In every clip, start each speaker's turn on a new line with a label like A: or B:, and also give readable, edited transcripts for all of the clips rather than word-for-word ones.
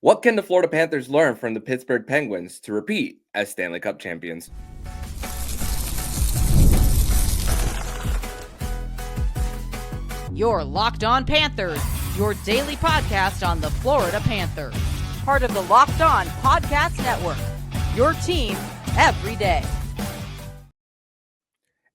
A: What can the Florida Panthers learn from the Pittsburgh Penguins to repeat as Stanley Cup champions?
B: You're Locked On Panthers, your daily podcast on the Florida Panthers. Part of the Locked On Podcast Network, your team every day.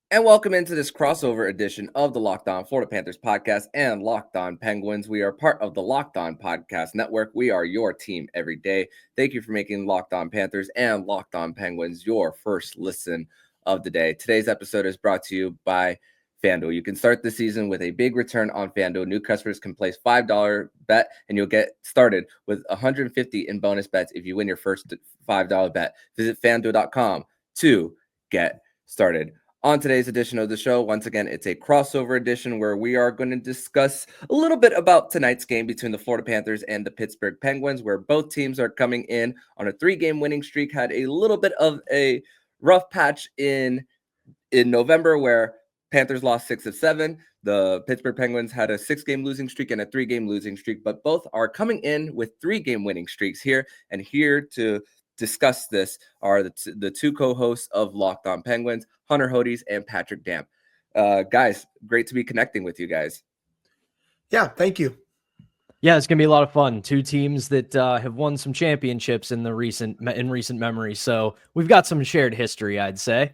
A: And welcome into this crossover edition of the Locked On Florida Panthers podcast and Locked On Penguins. We are part of the Locked On Podcast Network. We are your team every day. Thank you for making Locked On Panthers and Locked On Penguins your first listen of the day. Today's episode is brought to you by FanDuel. You can start the season with a big return on FanDuel. New customers can place $5 bet and you'll get started with $150 in bonus bets if you win your first $5 bet. Visit FanDuel.com to get started. On today's edition of the show, once again, it's a crossover edition where we are going to discuss a little bit about tonight's game between the Florida Panthers and the Pittsburgh Penguins, where both teams are coming in on a 3-game winning streak. Had a little bit of a rough patch in November where Panthers lost 6 of 7. The Pittsburgh Penguins had a 6-game losing streak and a 3-game losing streak, but both are coming in with 3-game winning streaks here. And here to discuss this are the two co-hosts of Locked On Penguins, Hunter Hodies and Patrick Damp. Guys, great to be connecting with you guys.
C: Yeah, thank you.
D: Yeah, it's going to be a lot of fun. Two teams that have won some championships in recent memory. So we've got some shared history, I'd say.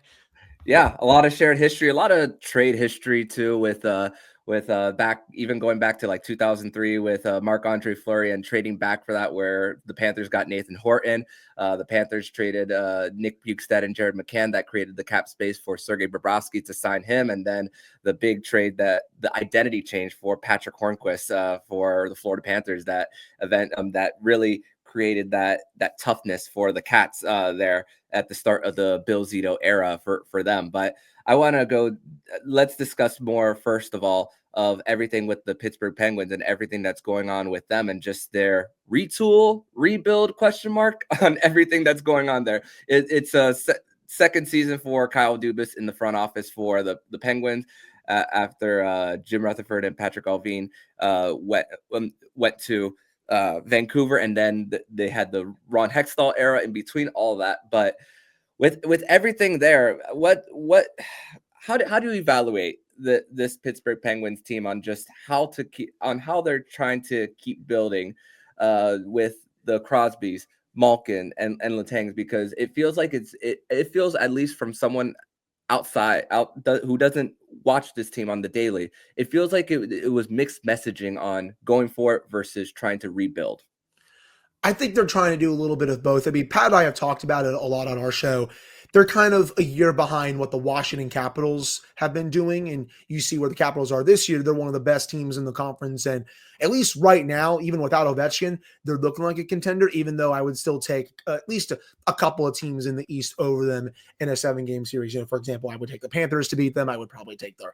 A: Yeah, a lot of shared history, a lot of trade history too, with back even going back to like 2003 with Marc-Andre Fleury and trading back for that, where the Panthers got Nathan Horton. The Panthers traded Nick Bjugstad and Jared McCann. That created the cap space for Sergei Bobrovsky to sign him, and then the big trade, that the identity change for Patrick Hornquist for the Florida Panthers. That event that really created that toughness for the Cats there at the start of the Bill Zito era for them. But I want to let's discuss more, first of all, of everything with the Pittsburgh Penguins and everything that's going on with them and just their retool, rebuild, question mark on everything that's going on there. It's a second season for Kyle Dubas in the front office for the Penguins after Jim Rutherford and Patrick Allvin went to Vancouver, and then they had the Ron Hextall era in between all that. But with everything there, how do you evaluate this Pittsburgh Penguins team on just how they're trying to keep building with the Crosbys, Malkin, and Letangs? Because it feels like it feels, at least from someone who doesn't watch this team on the daily, it feels like it was mixed messaging on going for it versus trying to rebuild.
C: I think they're trying to do a little bit of both. I mean, Pat and I have talked about it a lot on our show. They're kind of a year behind what the Washington Capitals have been doing, and you see where the Capitals are this year. They're one of the best teams in the conference, and at least right now, even without Ovechkin, they're looking like a contender, even though I would still take at least a couple of teams in the East over them in a 7-game series. For example, I would take the Panthers to beat them. I would probably take the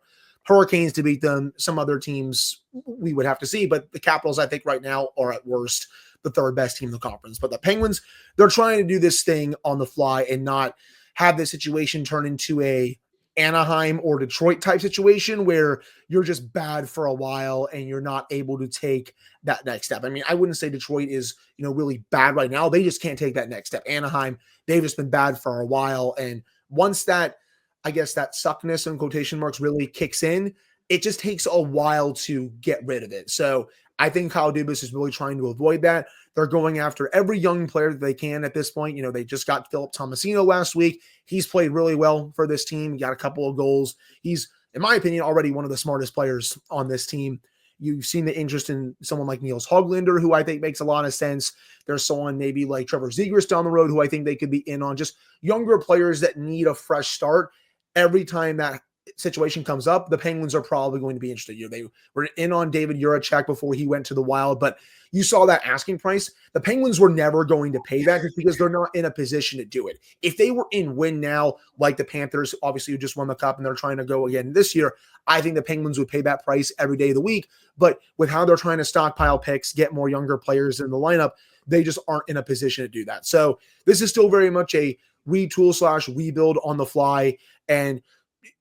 C: Hurricanes to beat them. Some other teams we would have to see, but the Capitals, I think right now, are at worst the third best team in the conference. But the Penguins, they're trying to do this thing on the fly and not have this situation turn into a Anaheim or Detroit type situation where you're just bad for a while and you're not able to take that next step. I mean, I wouldn't say Detroit is, really bad right now. They just can't take that next step. Anaheim, they've just been bad for a while. And once that, I guess, that suckness in quotation marks really kicks in, it just takes a while to get rid of it. So I think Kyle Dubas is really trying to avoid that. They're going after every young player that they can at this point. They just got Philip Tomasino last week. He's played really well for this team. He got a couple of goals. He's, in my opinion, already one of the smartest players on this team. You've seen the interest in someone like Niels Höglander, who I think makes a lot of sense. There's someone maybe like Trevor Zegras down the road who I think they could be in on. Just younger players that need a fresh start. Every time that situation comes up, the Penguins are probably going to be interested. They were in on David Jiricek before he went to the Wild, but you saw that asking price. The Penguins were never going to pay that just because they're not in a position to do it. If they were in win now, like the Panthers, obviously who just won the Cup and they're trying to go again this year, I think the Penguins would pay that price every day of the week. But with how they're trying to stockpile picks, get more younger players in the lineup, they just aren't in a position to do that. So this is still very much a retool / rebuild on the fly. And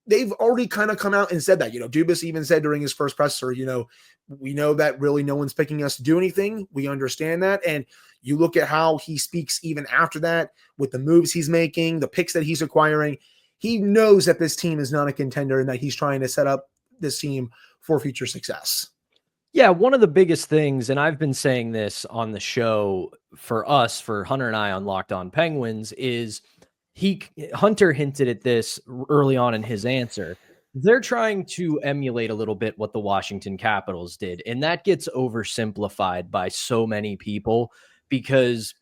C: they've already kind of come out and said that. Dubas even said during his first presser, we know that really no one's picking us to do anything. We understand that. And you look at how he speaks even after that with the moves he's making, the picks that he's acquiring. He knows that this team is not a contender and that he's trying to set up this team for future success.
D: Yeah, one of the biggest things, and I've been saying this on the show for us, for Hunter and I on Locked On Penguins, is Hunter hinted at this early on in his answer. They're trying to emulate a little bit what the Washington Capitals did, and that gets oversimplified by so many people because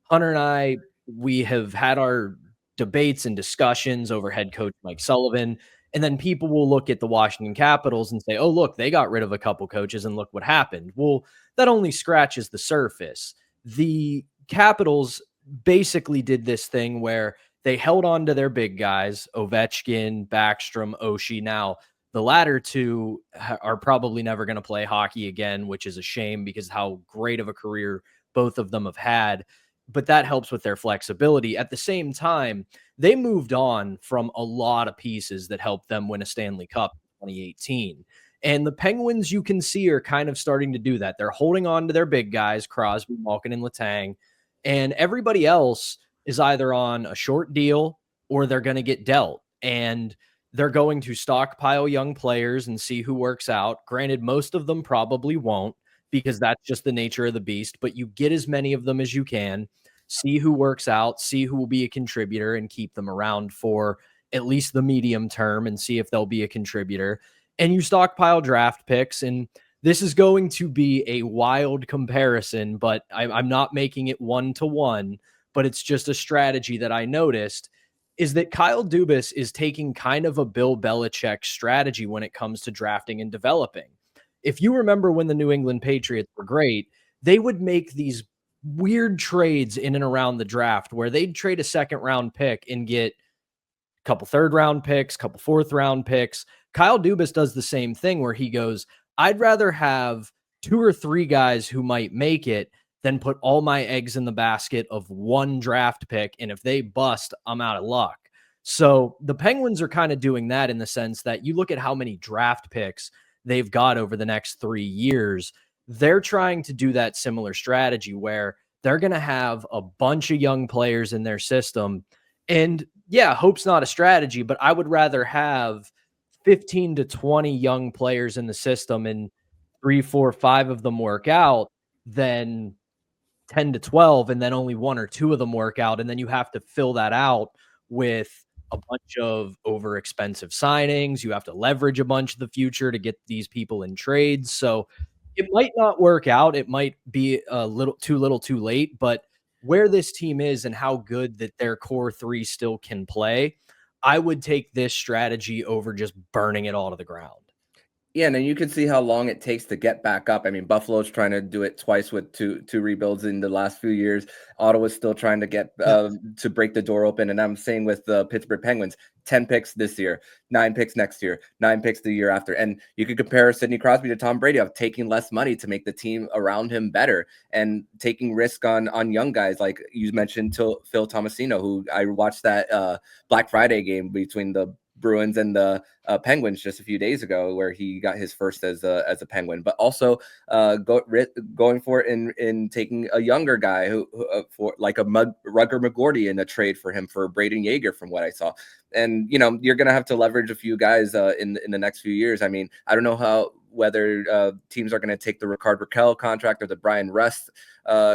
D: Hunter and I, we have had our debates and discussions over head coach Mike Sullivan. And then people will look at the Washington Capitals and say, oh, look, they got rid of a couple coaches and look what happened. Well, that only scratches the surface. The Capitals basically did this thing where they held on to their big guys, Ovechkin, Backstrom, Oshie. Now, the latter two are probably never going to play hockey again, which is a shame because how great of a career both of them have had. But that helps with their flexibility. At the same time, they moved on from a lot of pieces that helped them win a Stanley Cup in 2018. And the Penguins, you can see, are kind of starting to do that. They're holding on to their big guys, Crosby, Malkin, and Letang. And everybody else is either on a short deal or they're going to get dealt. And they're going to stockpile young players and see who works out. Granted, most of them probably won't, because that's just the nature of the beast, but you get as many of them as you can, see who works out, see who will be a contributor, and keep them around for at least the medium term and see if they'll be a contributor. And you stockpile draft picks, and this is going to be a wild comparison, but I'm not making it 1-to-1, but it's just a strategy that I noticed is that Kyle Dubas is taking kind of a Bill Belichick strategy when it comes to drafting and developing. If you remember when the New England Patriots were great, they would make these weird trades in and around the draft where they'd trade a second round pick and get a couple third round picks, a couple fourth round picks. Kyle Dubas does the same thing where he goes, I'd rather have 2 or 3 guys who might make it than put all my eggs in the basket of one draft pick. And if they bust, I'm out of luck. So the Penguins are kind of doing that in the sense that you look at how many draft picks they've got over the next 3 years. They're trying to do that similar strategy where they're going to have a bunch of young players in their system. And yeah, hope's not a strategy, but I would rather have 15 to 20 young players in the system and 3, 4, 5 of them work out than 10 to 12 and then only 1 or 2 of them work out. And then you have to fill that out with a bunch of over expensive signings. You have to leverage a bunch of the future to get these people in trades. So it might not work out. It might be a little too late, but where this team is and how good that their core 3 still can play, I would take this strategy over just burning it all to the ground.
A: Yeah, and then you can see how long it takes to get back up. I mean, Buffalo's trying to do it twice with two rebuilds in the last few years. Ottawa's still trying to get to break the door open. And I'm saying with the Pittsburgh Penguins, 10 picks this year, 9 picks next year, 9 picks the year after. And you could compare Sidney Crosby to Tom Brady of taking less money to make the team around him better and taking risk on young guys like you mentioned, Phil Tomasino, who I watched that Black Friday game between the Bruins and the Penguins just a few days ago, where he got his first as a Penguin, but also going for it in taking a younger guy who for like a Rugger McGorty in a trade for him for Braden Yeager, from what I saw. And you're gonna have to leverage a few guys in the next few years. I mean, I don't know whether teams are going to take the Ricard Raquel contract or the Brian Rust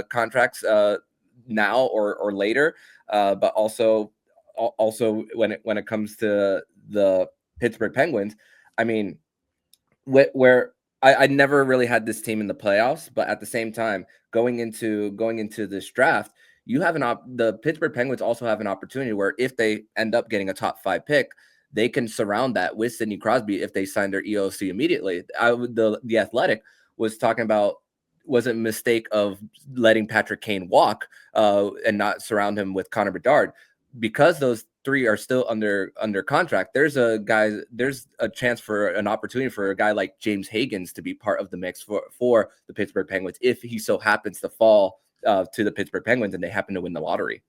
A: contracts now or later, but also when it comes to the Pittsburgh Penguins, I mean, where I never really had this team in the playoffs, but at the same time, going into this draft, you have the Pittsburgh Penguins also have an opportunity where if they end up getting a top 5 pick, they can surround that with Sidney Crosby if they sign their EOC immediately. The Athletic was talking about, was it a mistake of letting Patrick Kane walk and not surround him with Connor Bedard? Because those 3 are still under contract, there's a chance for an opportunity for a guy like James Higgins to be part of the mix for the Pittsburgh Penguins if he so happens to fall to the Pittsburgh Penguins and they happen to win the lottery.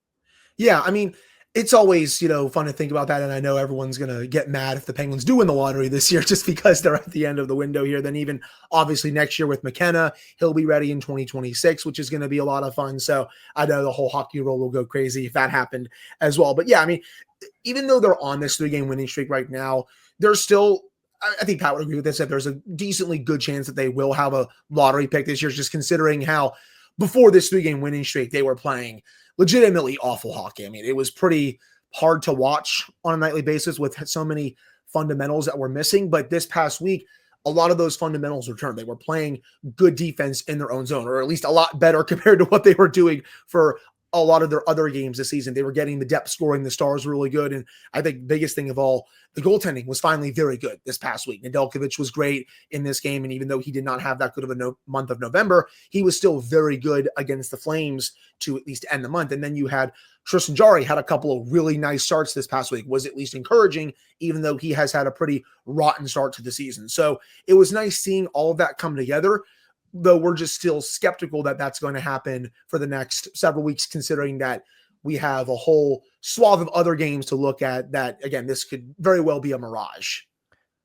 C: Yeah, I mean, It's always, fun to think about that. And I know everyone's going to get mad if the Penguins do win the lottery this year, just because they're at the end of the window here. Then even obviously next year with McKenna, he'll be ready in 2026, which is going to be a lot of fun. So I know the whole hockey world will go crazy if that happened as well. But yeah, I mean, even though they're on this 3-game winning streak right now, there's still, I think Pat would agree with this, that there's a decently good chance that they will have a lottery pick this year, just considering how before this 3-game winning streak, they were playing legitimately awful hockey. I mean, it was pretty hard to watch on a nightly basis with so many fundamentals that were missing. But this past week, a lot of those fundamentals returned. They were playing good defense in their own zone, or at least a lot better compared to what they were doing for a lot of their other games this season. They were getting the depth scoring. The Stars were really good. And I think biggest thing of all, the goaltending was finally very good this past week. Nedeljkovic was great in this game. And even though he did not have that good of a month of November, he was still very good against the Flames to at least end the month. And then you had Tristan Jarry had a couple of really nice starts this past week, was at least encouraging, even though he has had a pretty rotten start to the season. So it was nice seeing all of that come together, though we're just still skeptical that that's going to happen for the next several weeks, considering that we have a whole swath of other games to look at that, again, this could very well be a mirage.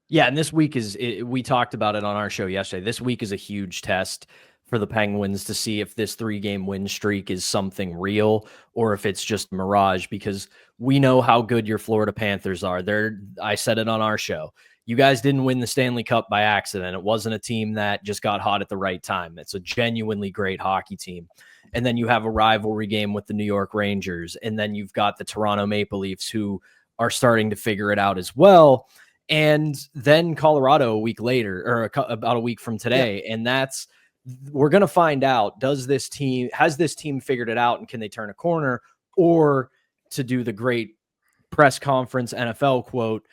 D: Yeah, and this week we talked about it on our show yesterday. This week is a huge test for the Penguins to see if this 3-game win streak is something real or if it's just mirage, because we know how good your Florida Panthers are. I said it on our show. You guys didn't win the Stanley Cup by accident. It wasn't a team that just got hot at the right time. It's a genuinely great hockey team. And then you have a rivalry game with the New York Rangers. And then you've got the Toronto Maple Leafs, who are starting to figure it out as well. And then Colorado a week later, or about a week from today. Yeah. And we're going to find out, has this team figured it out, and can they turn a corner? Or, to do the great press conference NFL quote,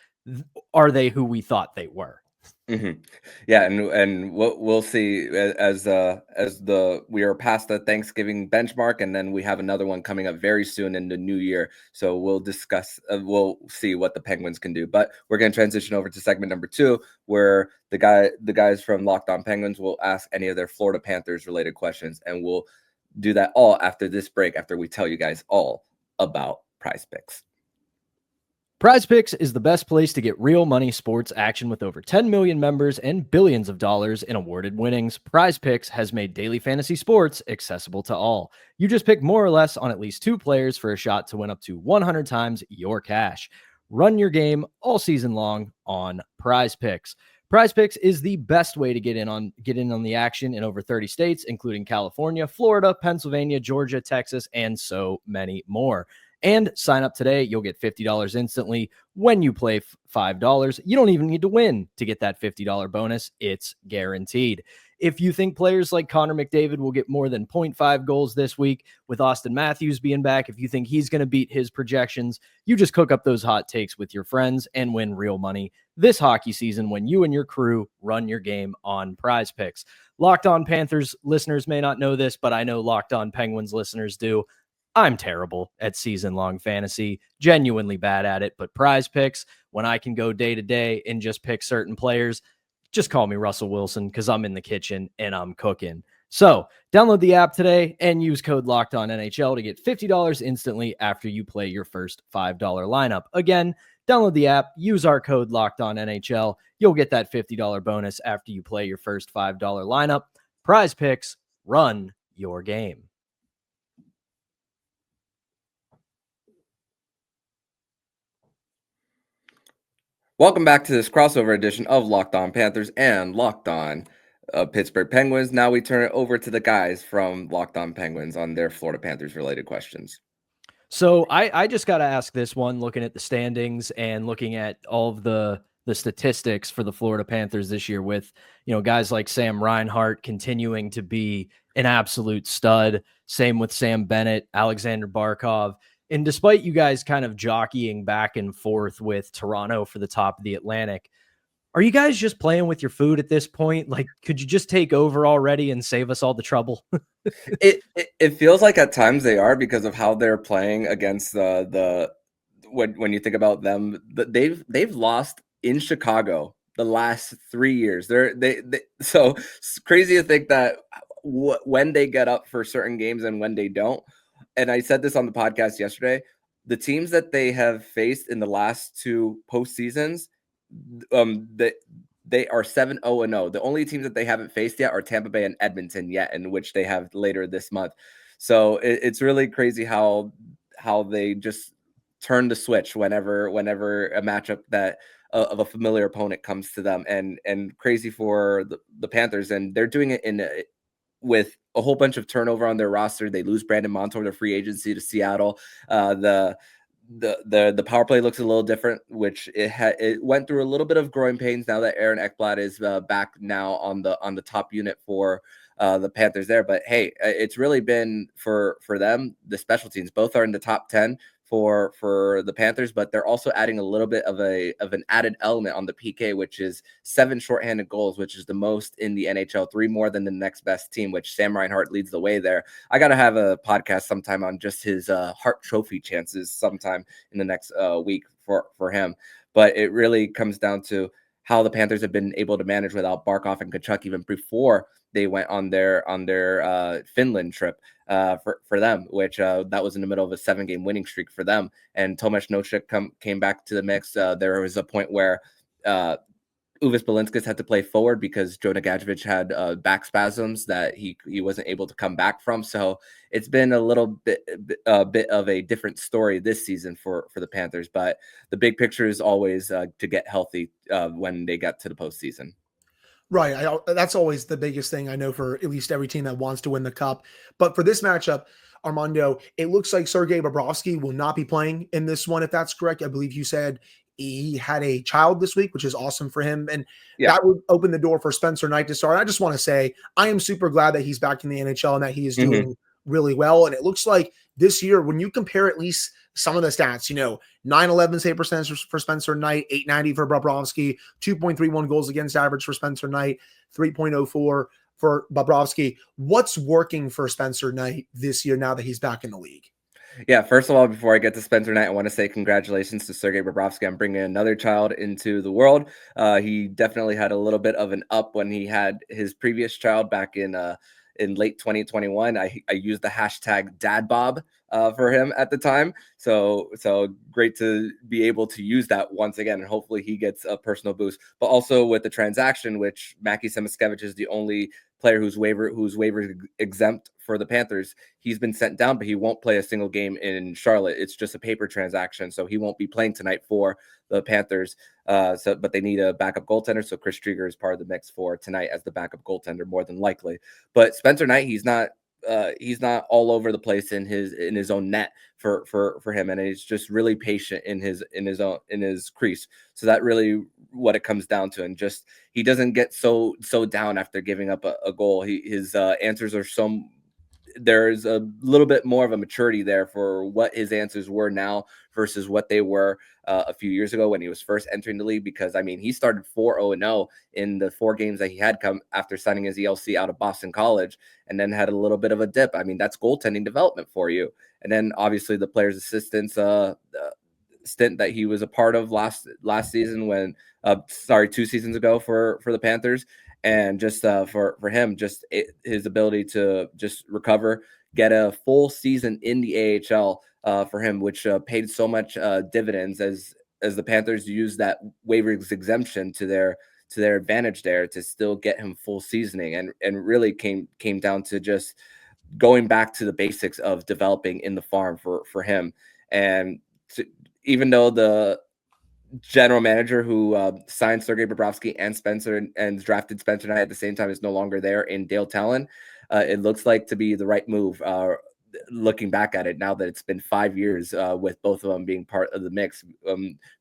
D: are they who we thought they were?
A: Mm-hmm. Yeah, and we'll see as we are past the Thanksgiving benchmark, and then we have another one coming up very soon in the new year. So we'll discuss, we'll see what the Penguins can do. But we're going to transition over to segment number 2, where the guys from Locked On Penguins will ask any of their Florida Panthers related questions, and we'll do that all after this break, after we tell you guys all about Prize Picks.
D: Prize Picks is the best place to get real money sports action. With over 10 million members and billions of dollars in awarded winnings, Prize Picks has made daily fantasy sports accessible to all. You just pick more or less on at least 2 players for a shot to win up to 100 times your cash. Run your game all season long on Prize Picks. Prize Picks is the best way to get in on the action in over 30 states, including California, Florida, Pennsylvania, Georgia, Texas, and so many more. And sign up today. You'll get $50 instantly when you play $5. You don't even need to win to get that $50 bonus. It's guaranteed. If you think players like Connor McDavid will get more than 0.5 goals this week, with Austin Matthews being back, if you think he's going to beat his projections, you just cook up those hot takes with your friends and win real money this hockey season when you and your crew run your game on Prize Picks. Locked On Panthers listeners may not know this, but I know Locked On Penguins listeners do. I'm terrible at season-long fantasy, genuinely bad at it, but Prize Picks, when I can go day to day and just pick certain players, just call me Russell Wilson, because I'm in the kitchen and I'm cooking. So download the app today and use code LOCKEDONNHL to get $50 instantly after you play your first $5 lineup. Again, download the app, use our code LOCKEDONNHL. You'll get that $50 bonus after you play your first $5 lineup. Prize Picks, run your game.
A: Welcome back to this crossover edition of Locked On Panthers and Locked On Pittsburgh Penguins. Now we turn it over to the guys from Locked On Penguins on their Florida Panthers related questions.
D: So I just got to ask this one, looking at the standings and looking at all of the statistics for the Florida Panthers this year, with, guys like Sam Reinhart continuing to be an absolute stud. Same with Sam Bennett, Alexander Barkov. And despite you guys kind of jockeying back and forth with Toronto for the top of the Atlantic, are you guys just playing with your food at this point? Like, could you just take over already and save us all the trouble?
A: It feels like at times they are, because of how they're playing against when you think about them, they've lost in Chicago the last 3 years. So it's crazy to think that when they get up for certain games and when they don't. And I said this on the podcast yesterday, the teams that they have faced in the last 2 postseasons, they are 7-0-0. The only teams that they haven't faced yet are Tampa Bay and Edmonton yet, in which they have later this month. So it's really crazy how they just turn the switch whenever a matchup that of a familiar opponent comes to them, and crazy for the Panthers, and they're doing it with a whole bunch of turnover on their roster. They lose Brandon Montour to free agency to Seattle. The power play looks a little different, which it went through a little bit of growing pains now that Aaron Ekblad is back now on the top unit for the Panthers there. But hey, it's really been for them, the special teams. Both are in the top 10 for the Panthers, but they're also adding a little bit of an added element on the PK, which is 7 shorthanded goals, which is the most in the NHL, 3 more than the next best team, which Sam Reinhart leads the way there. I got to have a podcast sometime on just his Hart Trophy chances sometime in the next week for him. But it really comes down to how the Panthers have been able to manage without Barkov and Tkachuk even before they went on their Finland trip for them, which that was in the middle of a 7-game winning streak for them. And Tomas Nosek came back to the mix. There was a point where Uvis Belinskas had to play forward because Jonah Gadjevich had back spasms that he wasn't able to come back from. So it's been a little bit of a different story this season for the Panthers. But the big picture is always to get healthy when they get to the postseason.
C: Right. That's always the biggest thing I know for at least every team that wants to win the cup. But for this matchup, Armando, it looks like Sergei Bobrovsky will not be playing in this one, if that's correct. I believe you said he had a child this week, which is awesome for him. And that would open the door for Spencer Knight to start. I just want to say I am super glad that he's back in the NHL and that he is doing really well. And it looks like this year, when you compare at least some of the stats, 911 save percentage for Spencer Knight, 890 for Bobrovsky, 2.31 goals against average for Spencer Knight, 3.04 for Bobrovsky. What's working for Spencer Knight this year now that he's back in the league?
A: Yeah, first of all, before I get to Spencer Knight, I want to say congratulations to Sergei Bobrovsky on bringing another child into the world. He definitely had a little bit of an up when he had his previous child back in late 2021. I used the hashtag DadBob for him at the time. So great to be able to use that once again, and hopefully he gets a personal boost. But also with the transaction, which Mackie Semiskevich is the only player who's waiver exempt for the Panthers. He's been sent down, but he won't play a single game in Charlotte. It's just a paper transaction, so he won't be playing tonight for the Panthers. But they need a backup goaltender, so Chris Drieger is part of the mix for tonight as the backup goaltender, more than likely. But Spencer Knight, he's not all over the place in his own net for him, and he's just really patient in his crease. So that really what it comes down to, and just he doesn't get so down after giving up a goal. His answers are there's a little bit more of a maturity there for what his answers were now versus what they were a few years ago when he was first entering the league. Because, I mean, he started 4-0-0 in the 4 games that he had come after signing his ELC out of Boston College, and then had a little bit of a dip. I mean, that's goaltending development for you. And then obviously the player's assistance stint that he was a part of last season 2 seasons ago for the Panthers. And just for him, just his ability to just recover, get a full season in the AHL for him, which paid so much dividends as the Panthers used that waiver exemption to their advantage there to still get him full seasoning, and really came down to just going back to the basics of developing in the farm for him. And even though the general manager who signed Sergei Bobrovsky and drafted Spencer Knight at the same time is no longer there in Dale Talon, it looks like to be the right move. Looking back at it now that it's been 5 years with both of them being part of the mix,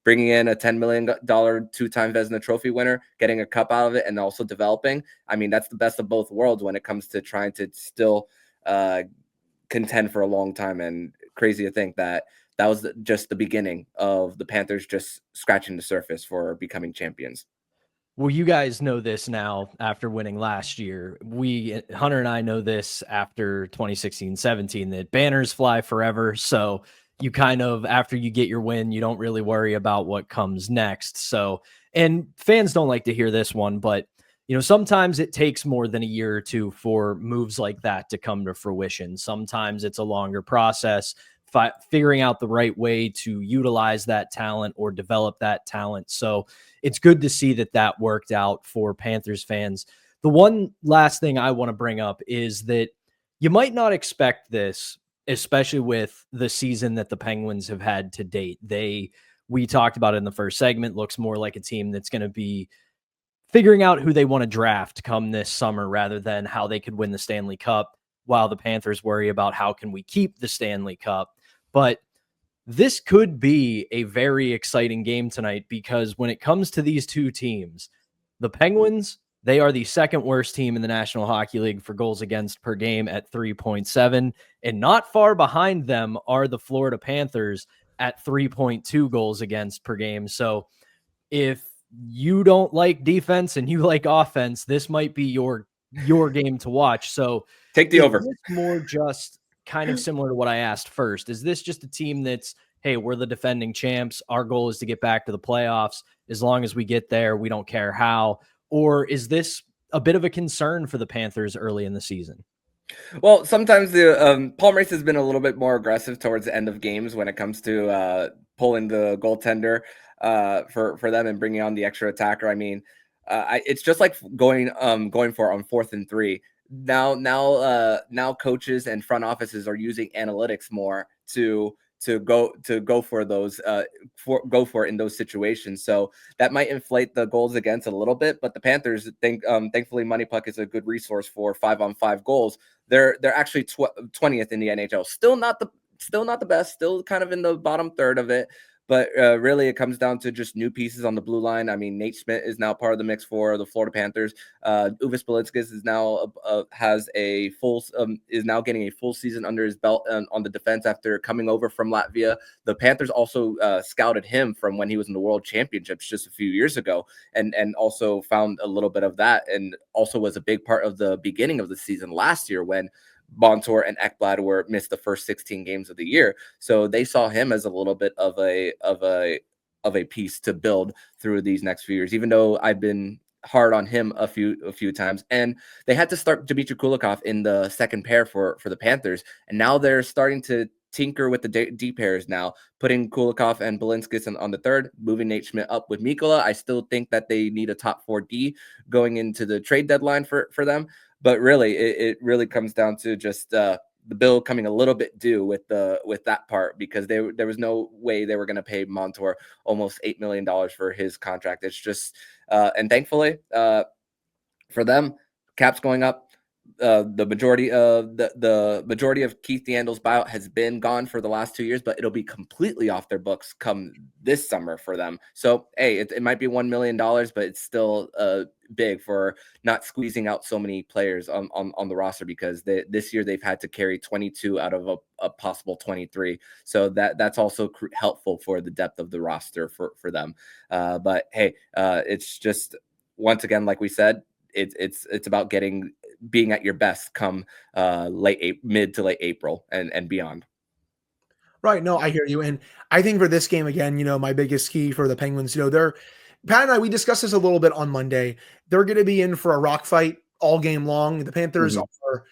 A: bringing in a $10 million 2-time Vezina Trophy winner, getting a cup out of it, and also developing. I mean, that's the best of both worlds when it comes to trying to still contend for a long time. And crazy to think that was just the beginning of the Panthers just scratching the surface for becoming champions.
D: Well, you guys know this now after winning last year. Hunter and I know this after 2016-17, that banners fly forever. So you kind of, after you get your win, you don't really worry about what comes next. So, and fans don't like to hear this one, but sometimes it takes more than a year or two for moves like that to come to fruition. Sometimes it's a longer process. figuring out the right way to utilize that talent or develop that talent. So it's good to see that worked out for Panthers fans. The one last thing I want to bring up is that you might not expect this, especially with the season that the Penguins have had to date. We talked about it in the first segment, looks more like a team that's going to be figuring out who they want to draft come this summer rather than how they could win the Stanley Cup, while the Panthers worry about how can we keep the Stanley Cup. But this could be a very exciting game tonight, because when it comes to these two teams, the Penguins, they are the second worst team in the National Hockey League for goals against per game at 3.7. And not far behind them are the Florida Panthers at 3.2 goals against per game. So if you don't like defense and you like offense, this might be your game to watch. So
A: take the over.
D: More just kind of similar to what I asked first. Is this just a team that's, hey, we're the defending champs, our goal is to get back to the playoffs. As long as we get there, we don't care how? Or is this a bit of a concern for the Panthers early in the season?
A: Well, sometimes the Paul Maurice has been a little bit more aggressive towards the end of games when it comes to pulling the goaltender for them and bringing on the extra attacker. I mean, it's just like going for on 4th and 3. Now coaches and front offices are using analytics more to go for those go for it in those situations. So that might inflate the goals against a little bit, but the Panthers thankfully Money Puck is a good resource for 5-on-5 goals. They're actually 20th in the NHL. Still not the best, still kind of in the bottom third of it. But really, it comes down to just new pieces on the blue line. I mean, Nate Schmidt is now part of the mix for the Florida Panthers. Uvis Balinskis is now is now getting a full season under his belt on the defense after coming over from Latvia. The Panthers also scouted him from when he was in the World Championships just a few years ago, and also found a little bit of that, and also was a big part of the beginning of the season last year when Montour and Ekblad missed the first 16 games of the year. So they saw him as a little bit of a piece to build through these next few years, even though I've been hard on him a few times. And they had to start Dmitry Kulikov in the second pair for the Panthers. And now they're starting to tinker with the D pairs now, putting Kulikov and Balinskis on the third, moving Nate Schmidt up with Mikkola. I still think that they need a top 4 D going into the trade deadline for them. But really, it really comes down to just the bill coming a little bit due with that part, because there was no way they were going to pay Montour almost $8 million for his contract. It's just and thankfully for them, cap's going up. The majority of Keith Yandle's buyout has been gone for the last 2 years, but it'll be completely off their books come this summer for them. So hey, it might be $1 million, but it's still big for not squeezing out so many players on the roster, because this year they've had to carry 22 out of a possible 23. So that's also helpful for the depth of the roster for them. But hey, it's just, once again, like we said, it's about being at your best come mid to late April and beyond.
C: Right. No, I hear you. And I think for this game, again, my biggest key for the Penguins, Pat and I, we discussed this a little bit on Monday. They're going to be in for a rock fight all game long. The Panthers are,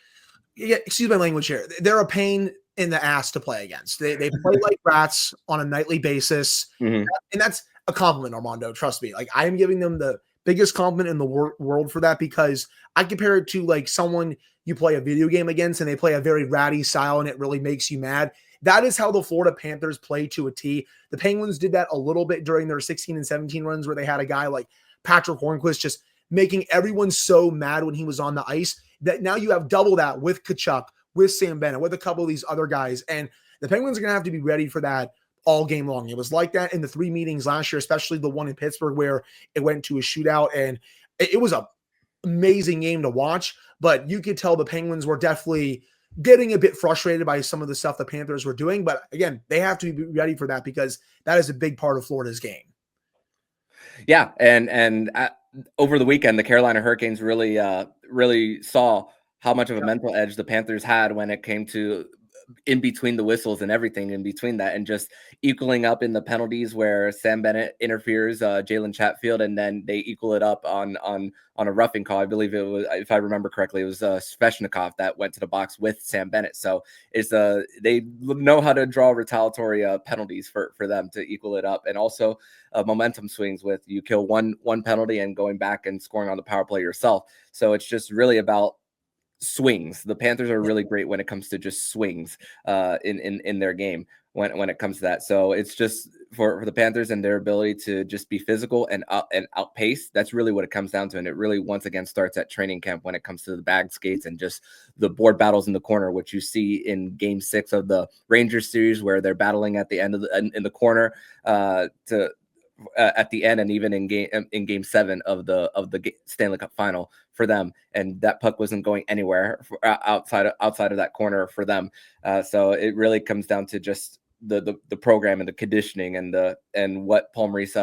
C: excuse my language here, they're a pain in the ass to play against. They play like rats on a nightly basis. And that's a compliment, Armando. Trust me. Like, I am giving them the biggest compliment in the world for that, because I compare it to like someone you play a video game against and they play a very ratty style and it really makes you mad. That is how the Florida Panthers play to a T. The Penguins did that a little bit during their 16 and 17 runs, where they had a guy like Patrick Hornquist just making everyone so mad when he was on the ice, that now you have double that with Tkachuk, with Sam Bennett, with a couple of these other guys. And the Penguins are going to have to be ready for that all game long. It was like that in the 3 meetings last year, especially the one in Pittsburgh where it went to a shootout, and it was an amazing game to watch. But you could tell the Penguins were definitely getting a bit frustrated by some of the stuff the Panthers were doing. But again, they have to be ready for that, because that is a big part of Florida's game.
A: Yeah, and over the weekend, the Carolina Hurricanes really saw how much of a mental edge the Panthers had when it came to in between the whistles and everything in between that, and just equaling up in the penalties where Sam Bennett interferes Jalen Chatfield, and then they equal it up on a roughing call. I believe it was, if I remember correctly, it was Sveshnikov that went to the box with Sam Bennett. So it's they know how to draw retaliatory penalties for them to equal it up, and also momentum swings with you kill one penalty and going back and scoring on the power play yourself. So it's just really about swings. The Panthers are really great when it comes to just swings in their game when it comes to that. So it's just for the Panthers and their ability to just be physical and outpace. That's really what it comes down to. And it really once again starts at training camp when it comes to the bag skates and just the board battles in the corner, which you see in Game 6 of the Rangers series, where they're battling at the end of in the corner at the end, and even in game 7 of the Stanley Cup final for them, and that puck wasn't going anywhere outside of that corner for them. So it really comes down to just the program and the conditioning and what Paul Maurice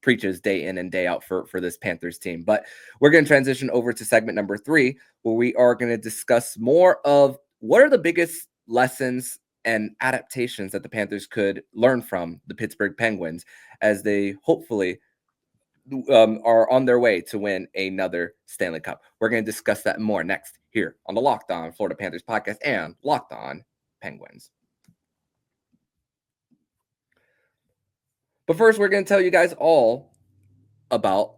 A: preaches day in and day out for this Panthers team. But we're going to transition over to segment number 3, where we are going to discuss more of what are the biggest lessons and adaptations that the Panthers could learn from the Pittsburgh Penguins as they hopefully are on their way to win another Stanley Cup. We're going to discuss that more next here on the Locked On Florida Panthers podcast and Locked On Penguins. But first, we're going to tell you guys all about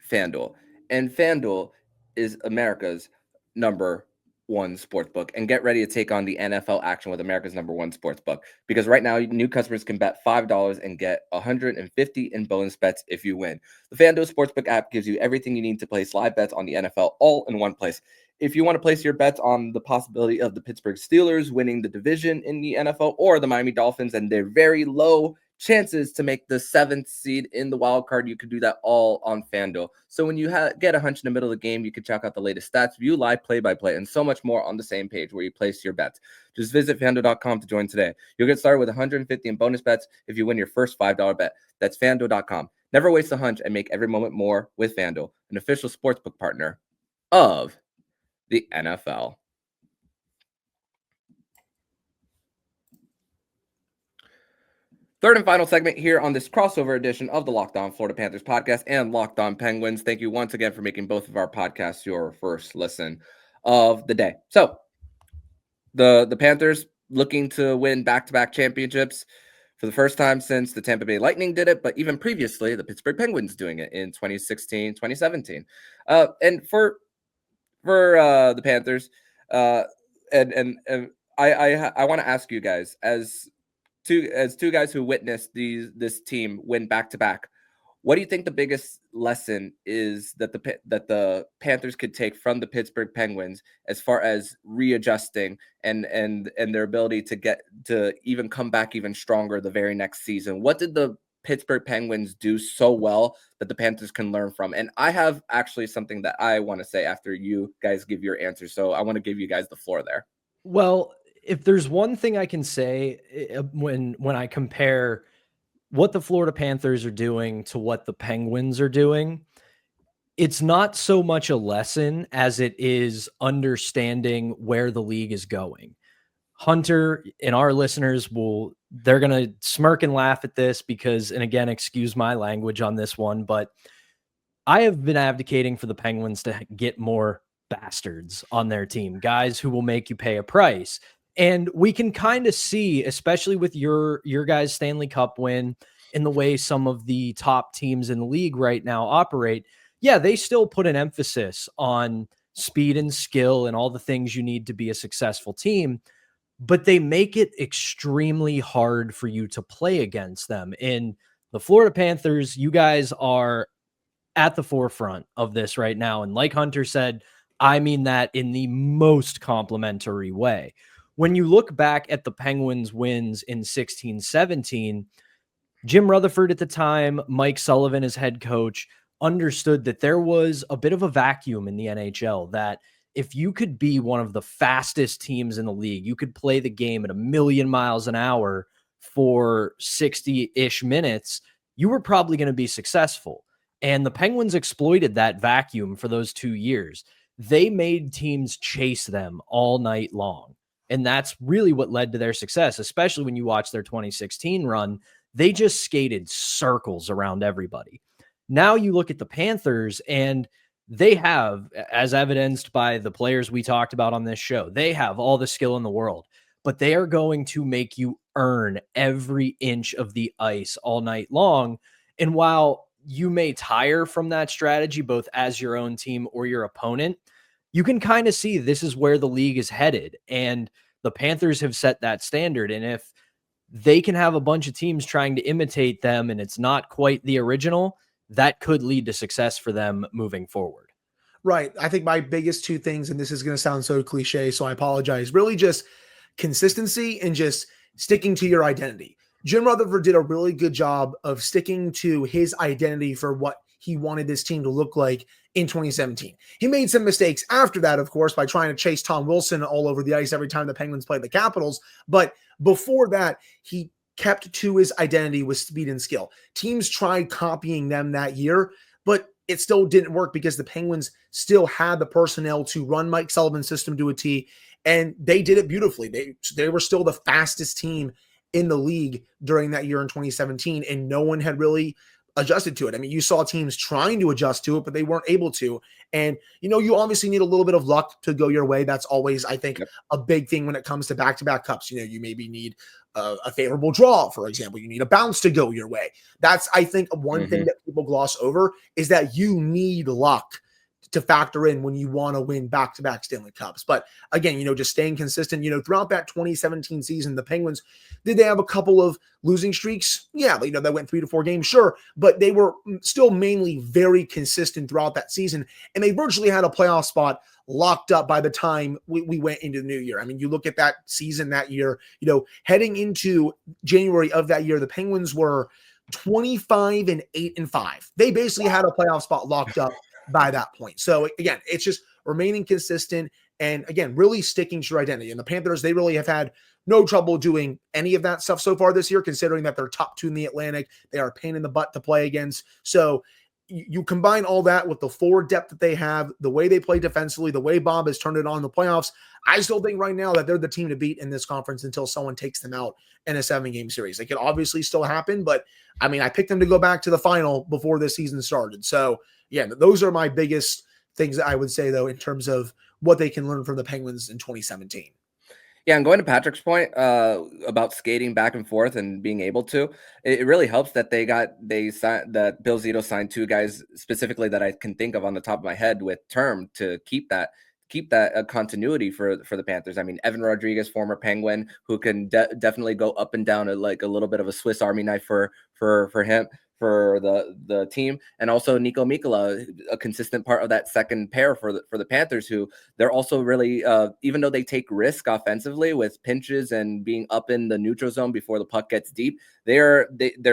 A: FanDuel. And FanDuel is America's number one sportsbook, and get ready to take on the NFL action with America's number one sportsbook, because right now new customers can bet $5 and get $150 in bonus bets if you win. The FanDuel Sportsbook app gives you everything you need to place live bets on the NFL all in one place. If you want to place your bets on the possibility of the Pittsburgh Steelers winning the division in the NFL, or the Miami Dolphins and their very low chances to make the 7th seed in the wild card, you could do that all on FanDuel. So when you get a hunch in the middle of the game, you can check out the latest stats, view live play-by-play, and so much more on the same page where you place your bets. Just visit FanDuel.com to join today. You'll get started with $150 in bonus bets if you win your first $5 bet. That's FanDuel.com. Never waste a hunch and make every moment more with FanDuel, an official sportsbook partner of the NFL. Third and final segment here on this crossover edition of the Locked On Florida Panthers podcast and Locked On Penguins. Thank you once again for making both of our podcasts your first listen of the day. So the Panthers looking to win back-to-back championships for the first time since the Tampa Bay Lightning did it, but even previously the Pittsburgh Penguins doing it in 2016, 2017. And for the Panthers, and I want to ask you guys, as two guys who witnessed this team win back-to-back, what do you think the biggest lesson is that the Panthers could take from the Pittsburgh Penguins as far as readjusting and their ability to get to even come back even stronger the very next season? What did the Pittsburgh Penguins do so well that the Panthers can learn from? And I have actually something that I want to say after you guys give your answer. So I want to give you guys the floor there.
D: Well, if there's one thing I can say when I compare what the Florida Panthers are doing to what the Penguins are doing, it's not so much a lesson as it is understanding where the league is going. Hunter and our listeners they're going to smirk and laugh at this because, and again, excuse my language on this one, but I have been advocating for the Penguins to get more bastards on their team, guys who will make you pay a price. And we can kind of see, especially with your guys' Stanley Cup win and the way some of the top teams in the league right now operate. Yeah, they still put an emphasis on speed and skill and all the things you need to be a successful team, but they make it extremely hard for you to play against them. In the Florida Panthers, you guys are at the forefront of this right now. And like Hunter said, I mean that in the most complimentary way. When you look back at the Penguins' wins in 16-17, Jim Rutherford at the time, Mike Sullivan as head coach, understood that there was a bit of a vacuum in the NHL, that if you could be one of the fastest teams in the league, you could play the game at 1,000,000 miles an hour for 60-ish minutes, you were probably going to be successful. And the Penguins exploited that vacuum for those 2 years. They made teams chase them all night long. And that's really what led to their success, especially when you watch their 2016 run. They just skated circles around everybody. Now you look at the Panthers, and they have, as evidenced by the players we talked about on this show, they have all the skill in the world, but they are going to make you earn every inch of the ice all night long. And while you may tire from that strategy, both as your own team or your opponent, you can kind of see this is where the league is headed. And the Panthers have set that standard. And if they can have a bunch of teams trying to imitate them and it's not quite the original, that could lead to success for them moving forward.
C: Right. I think my biggest two things, and this is going to sound so cliche, so I apologize, really just consistency and just sticking to your identity. Jim Rutherford did a really good job of sticking to his identity for what he wanted this team to look like in 2017. He made some mistakes after that, of course, by trying to chase Tom Wilson all over the ice every time the Penguins played the Capitals. But before that, he kept to his identity with speed and skill. Teams tried copying them that year, but it still didn't work because the Penguins still had the personnel to run Mike Sullivan's system to a T, and they did it beautifully. They were still the fastest team in the league during that year in 2017, and no one had really adjusted to it. I mean, you saw teams trying to adjust to it, but they weren't able to. And, you obviously need a little bit of luck to go your way. That's always, I think, a big thing when it comes to back-to-back cups. You maybe need a favorable draw, for example. You need a bounce to go your way. That's, I think, one thing that people gloss over is that you need luck to factor in when you want to win back-to-back Stanley Cups. But again, just staying consistent, throughout that 2017 season, the Penguins, did they have a couple of losing streaks? Yeah, they went 3 to 4 games, sure, but they were still mainly very consistent throughout that season, and they virtually had a playoff spot locked up by the time we went into the new year. I mean, you look at that season that year, heading into January of that year, the Penguins were 25-8-5. They basically had a playoff spot locked up by that point. So again, it's just remaining consistent and again, really sticking to your identity. And the Panthers, they really have had no trouble doing any of that stuff so far this year, considering that they're top 2 in the Atlantic. They are a pain in the butt to play against. So you combine all that with the forward depth that they have, the way they play defensively, the way Bob has turned it on in the playoffs. I still think right now that they're the team to beat in this conference until someone takes them out in a 7-game series. It could obviously still happen, but I mean, I picked them to go back to the final before this season started. So yeah, those are my biggest things that I would say, though, in terms of what they can learn from the Penguins in 2017.
A: Yeah, and going to Patrick's point about skating back and forth and being able to, it really helps that that Bill Zito signed 2 guys specifically that I can think of on the top of my head with term to keep that continuity for the Panthers. I mean, Evan Rodriguez, former Penguin, who can definitely go up and down like a little bit of a Swiss Army knife for him. For the team, and also Nico Mikkola, a consistent part of that second pair for the Panthers, who they're also really, even though they take risk offensively with pinches and being up in the neutral zone before the puck gets deep, their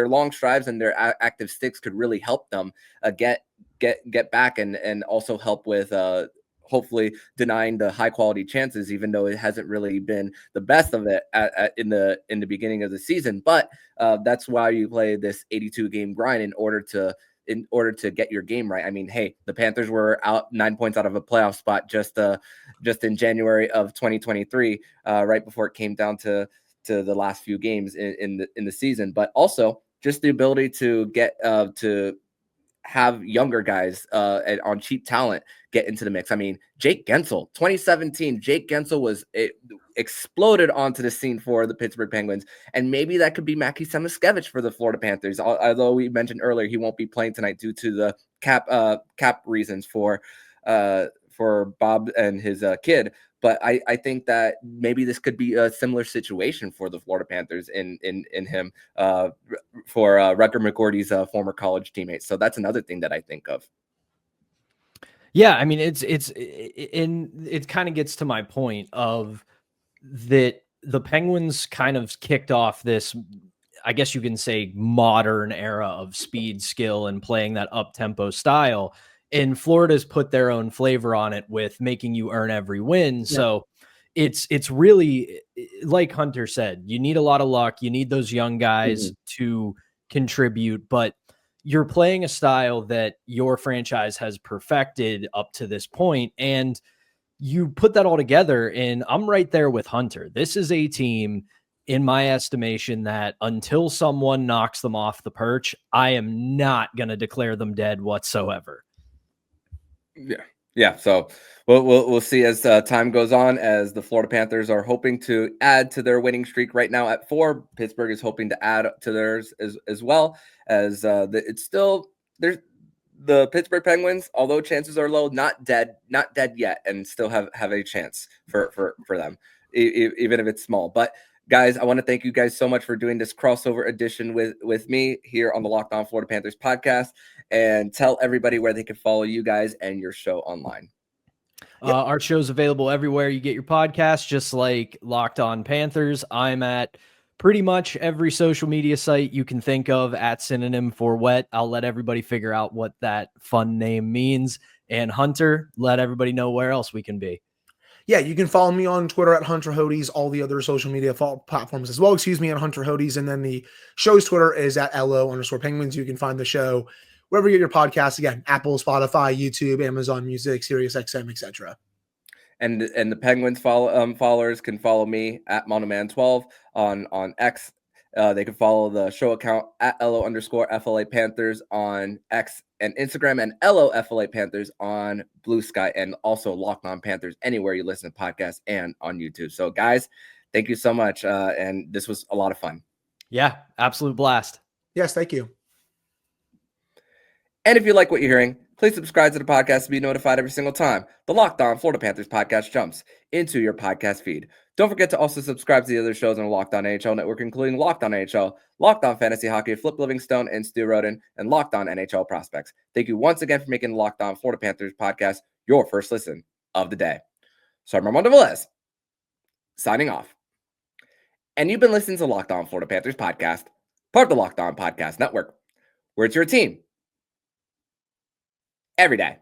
A: long strides and their active sticks could really help them get back and also help with hopefully denying the high quality chances, even though it hasn't really been the best of it in the beginning of the season. But that's why you play this 82 game grind in order to get your game right. I mean, hey, the Panthers were out 9 points out of a playoff spot just in January of 2023, right before it came down to the last few games in the season. But also just the ability to get to have younger guys on cheap talent get into the mix. I mean, Jake Gensel, 2017, Jake Gensel exploded onto the scene for the Pittsburgh Penguins, and maybe that could be Mackie Samoskevich for the Florida Panthers. Although we mentioned earlier he won't be playing tonight due to the cap reasons for Bob and his kid. But I think that maybe this could be a similar situation for the Florida Panthers in him for Rutger McGordy's former college teammates. So that's another thing that I think of.
D: Yeah, I mean, it kind of gets to my point of that the Penguins kind of kicked off this, I guess you can say, modern era of speed, skill, and playing that up-tempo style. And Florida's put their own flavor on it with making you earn every win. Yeah. So it's really, like Hunter said, you need a lot of luck. You need those young guys to contribute, but you're playing a style that your franchise has perfected up to this point. And you put that all together, and I'm right there with Hunter. This is a team, in my estimation, that until someone knocks them off the perch, I am not going to declare them dead whatsoever.
A: Yeah. So we'll see as time goes on, as the Florida Panthers are hoping to add to their winning streak right now at 4. Pittsburgh is hoping to add to theirs as well, as it's still there's the Pittsburgh Penguins, although chances are low, not dead yet, and still have a chance for them, even if it's small. But guys, I want to thank you guys so much for doing this crossover edition with me here on the Locked On Florida Panthers podcast, and tell everybody where they can follow you guys and your show online.
D: Our show's available everywhere you get your podcast, just like Locked On Panthers. I'm at pretty much every social media site you can think of at synonym for wet. I'll let everybody figure out what that fun name means. And Hunter, let everybody know where else we can be.
C: Yeah, you can follow me on Twitter at Hunter Hodies, all the other social media platforms as well. At Hunter Hodies. And then the show's Twitter is at LO_Penguins. You can find the show wherever you get your podcasts. Again, Apple, Spotify, YouTube, Amazon Music, SiriusXM, etc.
A: And the Penguins followers can follow me at Monoman12 on X. They can follow the show account at LO_FLA Panthers on X and Instagram, and LOFLA Panthers on Blue Sky, and also Locked On Panthers anywhere you listen to podcasts and on YouTube. So guys, thank you so much. And this was a lot of fun.
D: Yeah, absolute blast.
C: Yes, thank you.
A: And if you like what you're hearing, please subscribe to the podcast to be notified every single time the Locked On Florida Panthers podcast jumps into your podcast feed. Don't forget to also subscribe to the other shows on the Locked On NHL Network, including Locked On NHL, Locked On Fantasy Hockey, Flip Livingstone and Stu Roden, and Locked On NHL Prospects. Thank you once again for making the Locked On Florida Panthers podcast your first listen of the day. So I'm Armando Velez, signing off. And you've been listening to Locked On Florida Panthers podcast, part of the Locked On Podcast Network, where it's your team every day.